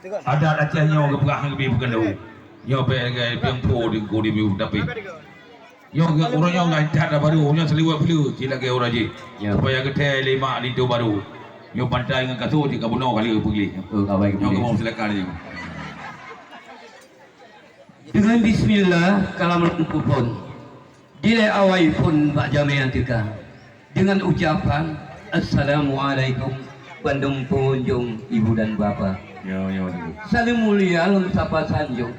Ada acah nyo ke perah ke bibu kandau. Nyo pe ke piang po di ko di bibu tapi. Nyo ke orang nyo ngai tat baru nyo seliwat pilu cila ke orang je. Supaya ke te lima lito baru. Nyo pantai dengan kasu di kabuno kali pergi. Kabai Nyo ke mau silakan je. Dengan bismillah kalam pun. Dile awai pun Pak Jamiah Tika. Dengan ucapan Assalamualaikum Bandung pengunjung ibu dan bapak. Yo. Saling mulia lun sapa sanjung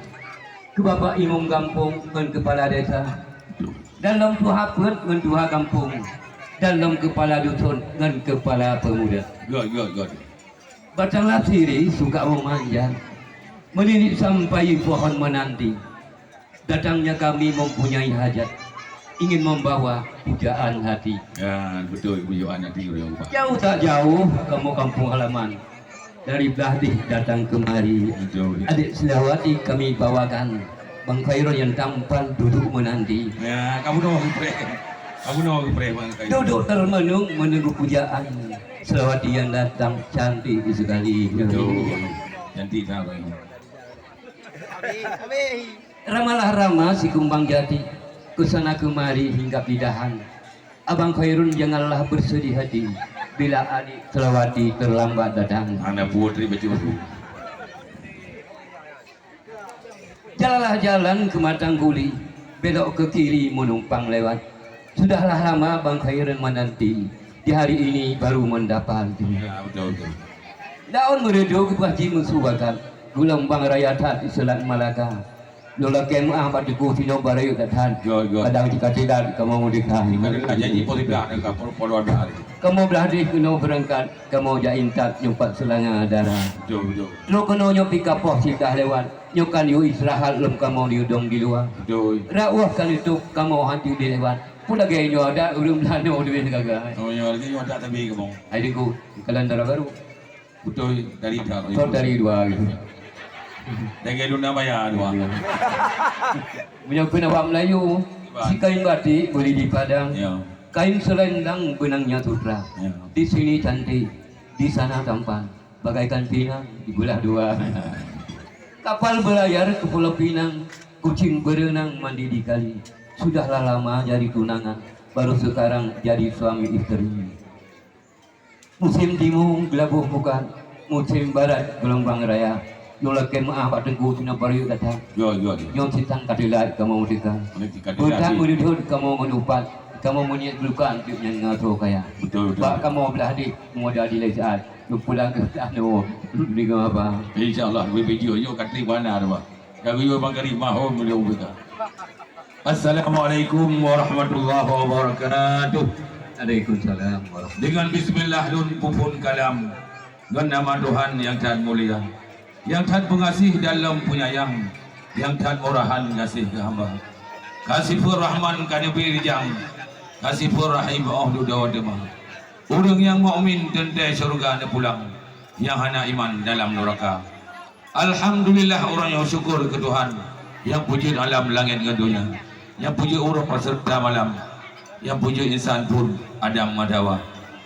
ke bapak imam kampung dan kepala desa. Dalam tuha pun dan tuha kampung. Dalam kepala dusun dan kepala pemuda. Good. Batanglah siri suka memanjang. Menilik sampai pohon menanti. Datangnya kami mempunyai hajat. Ingin membawa pujaan hati. Ya betul pujaan hati yo Pak. Jauh tak jauh kamu kampung halaman. Dari Beladih datang kemari. Adik Selawati kami bawakan Bang Khairul yang tampan duduk menanti. Ya kamu dong pre. Kamu dong pre Bang Khairul. Duduk termenung menunggu pujaan. Selawati yang datang cantik sekali. Cantik sangat. Ramalah Rama si kumbang jati. Kesana kemari hingga pidahan. Abang Khairul janganlah bersedih hati bila adik Selawati terlambat datang. Anak putri baju. Jalanlah jalan ke Matangguli, belok ke kiri menumpang lewat. Sudahlah lama Bang Khairul menanti, di hari ini baru mendapat. Ya betul. Daun meredo ke Haji Musubakan, gelombang raya tat di Selat Malaka. Lola kemah pada ku sino barayu katan. Kadang jika tidak kamu mau dikah. Janji positif dengan polo ada. Kamu Beladih kena berangkat, kamu jaintat nyumpat selanga darah. Betul. Lo kena nyopi kapoh sitah lewat, nyokan yu istirahat lem kamu diudong di luar. Betul. Rawah kan itu kamu hantu di lewat. Pula gaya nyo ada urum lano duit gagal. Oh ya lagi ada tapi kamu. Adikku kalendara baru. Betul dari dah. Kau dari dua gitu. Dengan luna maya dua. Punya penawak Melayu, si kain batik boleh di Padang. Ya. Kain selendang benangnya sutra. Ya. Di sini cantik, di sana tampan. Bagaikan pinang di belah dua. Kapal berlayar ke Pulau Pinang, kucing berenang mandi di kali. Sudahlah lama jadi tunangan, baru sekarang jadi suami istri. Musim timur gelabuh bukan, musim barat gelombang raya. Yola kemah Pak Tengku sina bariu datang. Yo. Nyom sitang kadilat kamu merdeka. Bukan menudut kamu menupat, kamu menyet lukan untuk yang ngatur kaya. Betul. Pak kamu Beladih muda di saat lu pulang ke Tano ni apa? InsyaAllah video yo katri mana ada Pak. Kalau yo bangkari mahom beliau kita. Assalamualaikum warahmatullahi wabarakatuh. Waalaikumsalam warahmatullahi. Dengan bismillah lun pupun kalam. Dengan nama Tuhan yang Tuhan mulia. Yang Tuhan pengasih dalam penyayang, yang Tuhan murahan kasih ke hamba. Kasifur Rahman kanabi rijang, kasifur Rahim ahlu dawademah. Orang yang mukmin tentu syurga ada pulang, yang hana iman dalam neraka. Alhamdulillah orang yang syukur ke Tuhan, yang puji alam langit dan dunia, yang puji urang peserta malam, yang puji insan pun Adam Madawa.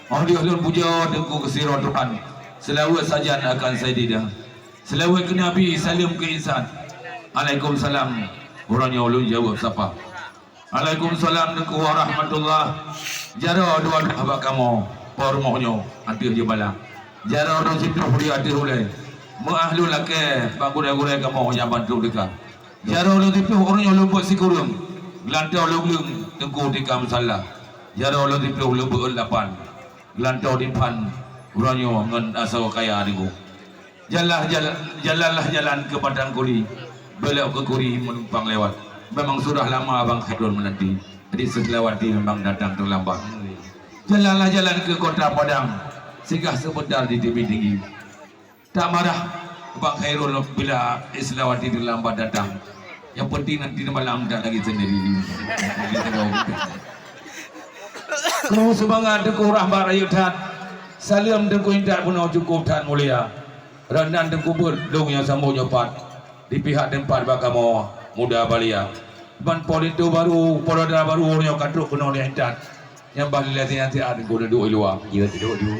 Alhamdulillah puja tengku kesirah Tuhan, selawat saja akan Sayyidah. Selawat ke Nabi, salam ke insan. Waalaikumsalam. Orangnya ulun jawab siapa? Waalaikumsalam warahmatullah. Jara dua abak kamu, pormohnya hati je bala. Jara orang situ puri hati hulai. Mengahlul lake, bagure-gure kamu yang bantu dekat. Jara orang situ orangnya ulun buat sikurung. Gelantau ulun tengku tikam salah. Jara orang situ ulun buat lapan. Gelantau dipan. Orangnya ngan asal kaya adiku. Jalanlah jalan ke Padang Kuli, belok ke Kuri menumpang lewat. Memang sudah lama Abang Khairul menanti. Jadi Selawati memang datang terlambat. Jalanlah jalan ke Kota Padang, singgah sebentar di tebing tinggi. Tak marah Abang Khairul bila Selawati terlambat datang. Yang penting nanti malam tak lagi sendiri. Kau semangat Tengku Rahmat Ayutan. Salam Tengku Indah Pulau Cukup Tan Mulia. Rendan Tengku Berdung yang sambung nyopat di pihak tempat bakamo muda balia. Ban polito baru, poloda baru yang katruk kena ni entat. Yang balik nanti ada guna dua luar. Ya duduk dulu.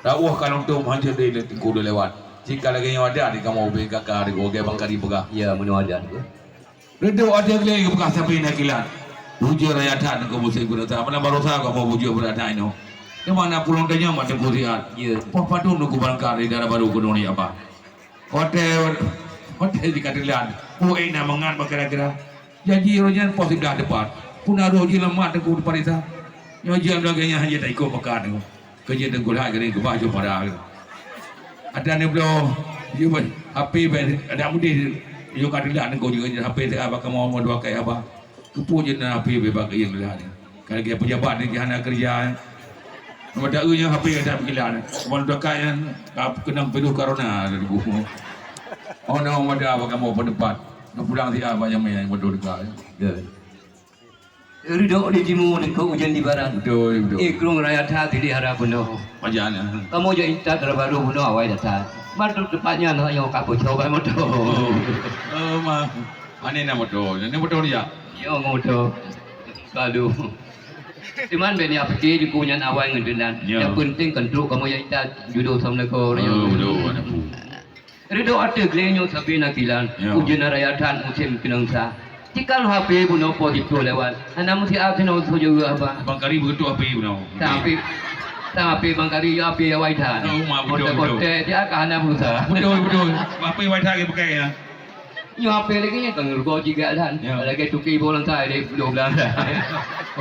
Rawah kalau tu hancur dia Tengku dia lewat. Jika lagi yang ada di kamu ubah kakak di goge bangkari begah. Ya mana ada tu. Redo ada lagi bekas sampai nak kilat. Bujur raya tan kau mesti guna tak. Mana baru saya kau mau bujur berada ini. Di mana pulang tanya macam kurian. Ya. Papa tu nunggu bangkari darah baru kuno ni apa. Hotel dikatakan. Oh enak mangan kira-kira. Janji rojan positif dah depan. Pun ada roji lemah tu depan itu. Yang jam lagi hanya tak ikut makan tu. Kerja tengku lah kena ke baju pada. Ada ni bro. Dia HP ada mudi. Yo katakan kau juga HP tak apa kamu mau dua kali apa. Kepunya HP bebas yang lah ni. Kalau dia pejabat ni dia nak kerja. Ada unya HP ada pikiran. Kalau dua kali kena penuh corona dari buku. Oh no ada apa kamu pendapat. Pulang si apa yang main bodoh dekat. Ya. Ridho di timur dan kau hujan di barat. Betul betul. Ikrung raya tha di harap penuh. Macam Kamu jadi inta terbaru penuh awal datang. Mantu tepatnya nak yang kapu coba motor. mah. Ane nama motor. Ini motor dia. Yang motor. Kalau. Cuman beni apa ke di kunyan awal ngedenan. Yang penting kontrol kamu yang inta judo sama kau. Betul. Ridho ada gelenyo sabi nakilan. Ujian raya than musim kinangsa. Jika HP puno positif lewat, anda mesti apa nak usaha juga apa? Bangkari begitu HP puno. Tapi bangkari apa yang wajah? Betul. Dia akan anda berusaha. Betul. Apa yang wajah kita pakai ya? Yang HP lagi yang tenggeru juga kan. Lagi tuki bolang saya di 12 dah.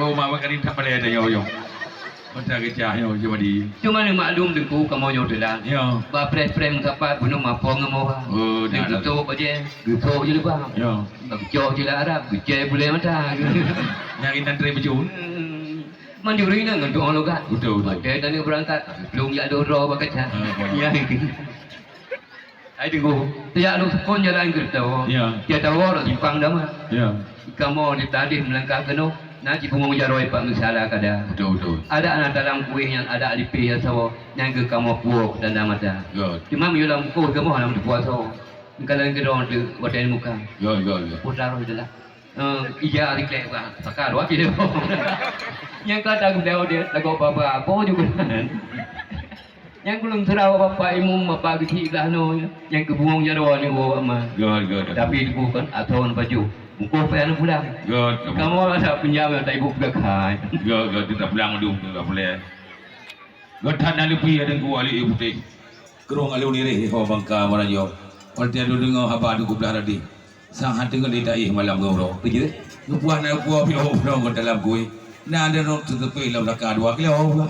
Oh, bangkari tak boleh ada yo. Macam kecah yo cuma di. Cuma ni maklum dengku kamu yo delan. Yo. Ba press kapat bunuh mapong ngamo. Oh, dah. Gitu aja. Gitu je lepas. Yo. Bacok je lah Arab. Bicai boleh mata. Yang intan teri bejun. Mandiri nak ngantuk orang logat. Betul. Ada tadi berangkat. Belum ya ada roh bakaca. Ya. Ai tunggu. Tiada lu pun jalan kereta. Ya. Tiada orang simpang dah mah. Ya. Kamu di tadi melangkah keno. Nanti punggung jaroi pak misalah kada. Betul. Ada anak dalam kuih yang ada di pihak sawo yang ke kamu puak dan nama dah. Cuma menyulam kuih kamu dalam puasa. Kalau yang kedua tu badan muka. Ya. Putar itu lah. Iya diklek pak. Pakar waktu dia. Yang kata aku dia lagu apa juga. Yang belum terau bapa imum bapa kecil lah no. Yang kebungung jaroi ni bawa mah. Tapi bukan atau baju. Muka payah pulang. Kamu ada pinjam yang tak ibu belakang. Tidak pulang dulu, tidak boleh. Gatan ali pi ada gua ali ibu teh. Kerong ali unire ho bangka marajo. Kalau tiada dengar apa ada gua belah tadi. Sang hati ngan lidai malam goro. Betul. Lupa nak gua pio pio dalam gue. Nah ada non tutupi lam belakang 2 kilo.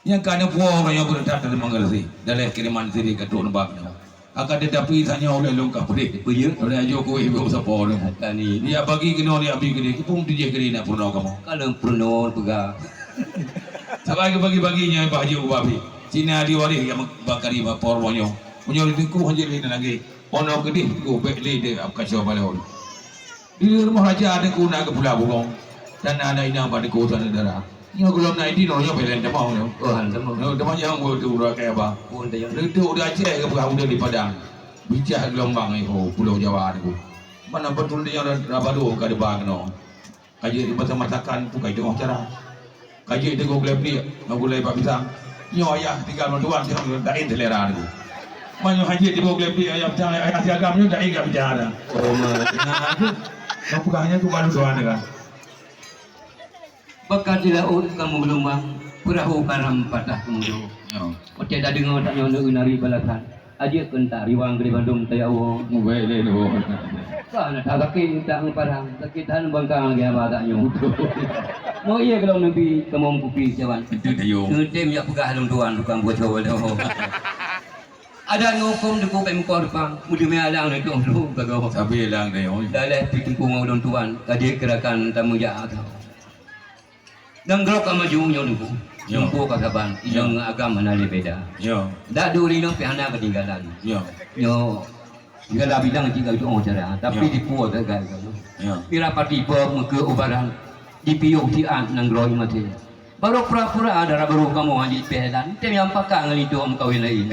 Yang kana puang yang berdat dari Mangalasi. Dalam kiriman sini ke Tuan Baknya. Akan tetapi tanya oleh lengkap boleh. Betul. Oleh Jokowi ibu siapa orang. Kani. Dia bagi kena dia ambil kini. Kipung tu je kini nak pernah kamu. Kalau pernah pegah. Sampai bagi-baginya baju babi. Cina diwari yang bakari bapor wanyo. Wanyo itu ku hanya ini lagi. Ono gede ku beli dia apa kacau balon. Di rumah raja ada ku nak ke Pulau Burong. Dan ada inang pada ku sana darah. Yang belum naik di nonyo belen demau nyo. Oh, demau. Demau yang gua tu rakyat apa? Pun dia. Itu udah Aceh ke Pulau di Padang. Bicara gelombang itu Pulau Jawa itu. Mana betul dia rabado ke depan no. Kaji di pasar masakan tu kaji tengok cara. Kaji itu gua beli gua beli pak pisang. Nyo ayah tinggal menduan dia dain selera itu. Mana haji di gua beli ayam pisang ayah siagamnya dain enggak bicara. Oh, nah itu. Kau pegangnya tu baru doan kan. Bakal di laut kamu gelombang perahu karam patah kemudian. Oke dah dengar tak nyono nari balasan. Aja kentak riwang dari Bandung tayawo. Mubay le do. Sana tak sakit tak parang sakitan bangkang dia apa tak nyono. Mau iya kalau nabi kamu kupi jawan. Itu tayo. Tem ya pegah dalam tuan bukan buat cowok dah. Ada ngokom deku kai muka depan. Mudi me alang itu dulu kagak. Sabi lang tayo. Dalam pikinku ngau tuan. Kaji gerakan tamu ya atau. Dan gerok sama jauhnya dulu. Jumpo kasaban, yang agama nali beda. Dak duri no pihana ketinggalan. Yo, segala bidang jika itu orang cara. Tapi di puas gagal. Pira parti pok muka ubaran di piuk si an nang groi mati. Baru pura-pura ada baru kamu haji pedan. Tem yang pakak ngali tu om kawin lain.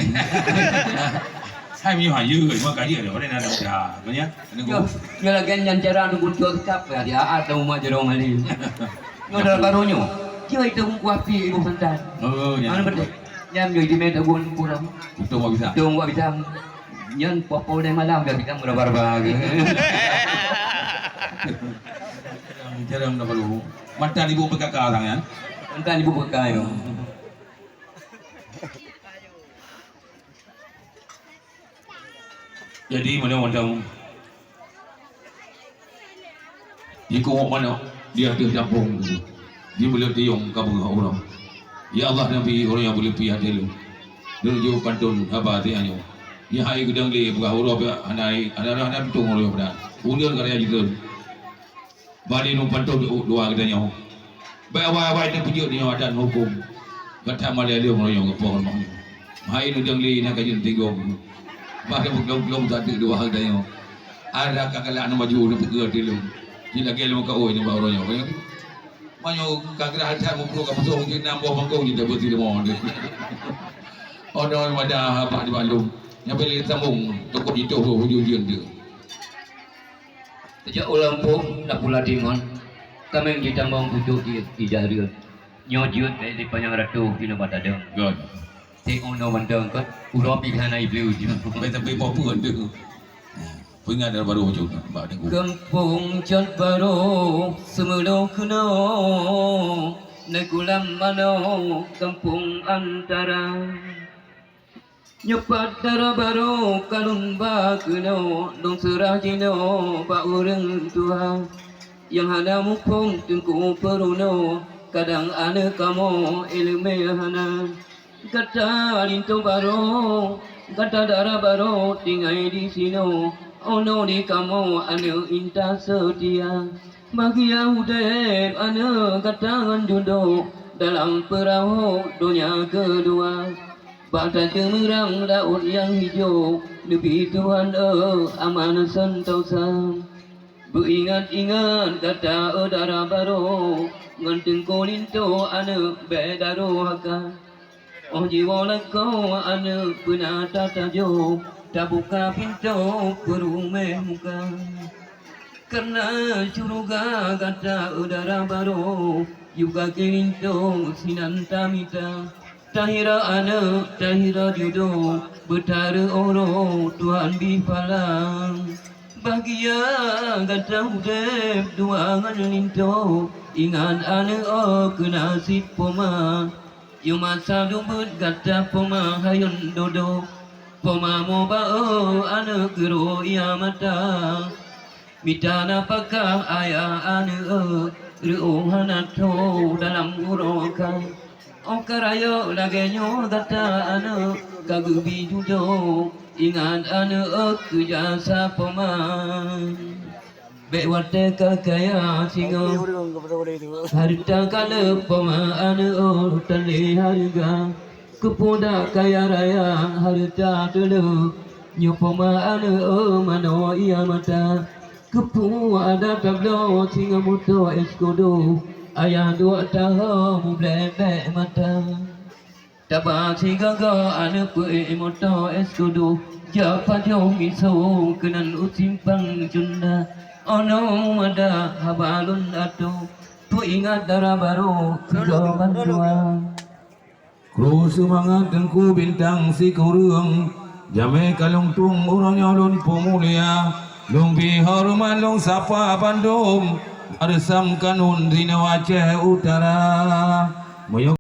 Saya punya hayu, mak kaji ada orang ada dah. Banyak. Yo lagi yang cara nunggu tu kap ya dia atau mak jerong ngali. Yo dalam barunya. Dia itu kuapi ibu santan. Oh, ya. Mana berde? Nyam yo di meta gun kurang. Itu mau bisa. Tung wa bitang. Nyen popo de malam dah bitang berbar bagi. Jarang nak perlu. Mantan ibu berkakak orang ya. Entan ibu bekai yo. Jadi mana macam jika mana dia campung dia boleh tiung kampung orang. Ya Allah Nabi orang yang boleh pihak dia dulu jauh pantun apa tianyo. Ya hai gedang le buka huruf ya anak pitung orang pada. Undian karya jiran. Bali nu pantun dua gedanya. Baik awal itu pujuk dia ada hukum. Kata malah dia orang yang ngepon mau. Hai nu gedang le nak kajian tinggung. Bahkan belum tadi dua gedanya. Ada kakalaan maju nu peker dia lu. Jika gelo kau ini baru orangnya. Manyo kagak ada mumpung kamu tahu kita nambah mangkau kita betul mau deh. Orang ada apa di Bandung? Yang beli sambung toko itu hujung dia. Sejak ulang pun nak pula dimon. Kami kita mau bujuk di jari. Nyojut di panjang ratu di tempat ada. God. Tengok no mandang kan. Ulang pilihan naik beli ujung. Tapi apa tu? Pengat dah baru hujung. Kampung Cat Baru semula kena Nekulam mano kampung antara Nyepat darah baru kalun bakeno Dong serah jino pak urang tua Yang hana mupung tengku peruno Kadang ane kamu ilmu hana Kata lintu baru Kata darah baru tinggal di sino Ono di kamu ane inta setia Bahagia udep ane katangan duduk Dalam perahu dunia kedua Baca cemerlang laut yang hijau Lebih Tuhan aman sentosa Beringat-ingat kata darah baru Nganteng kolinto ane bedaro haka Oh jiwa lakau ane penata tajuk Tak buka pintu perumah muka Karena curiga kata udara baru Juga kelintung sinan tamita Tahira anak, tahira judo Betara oro Tuhan bifalang Bahagia kata udep dua ngalinto Ingat anak kena si poma Yu masa dubut kata poma hayun dodo Poma mo bao ane gero ia mata Mita napakah ayah ane Reung hanato dalam uroka O karayo lagenyo data ane Kagubi judo Ingat ane kejasa poma Bewate kakaya singo Harta kala poma ane tali harga Kepoda kaya raya harta dulu Nyopoma ane mano ia mata Kepu ada tablo singa moto eskodo Ayah dua tahu blebek mata Tabak singa ga ane pue moto eskodo Japa jom iso kenan usimpang junda Ono ada habalun ato Tu ingat darah baru Sudah bantuan Kru semangat tengku bintang si kurung Jame kalung tung orang nyalun pemulia Lung bihorman lung sapa Bandung Arsam kanun rina Aceh Utara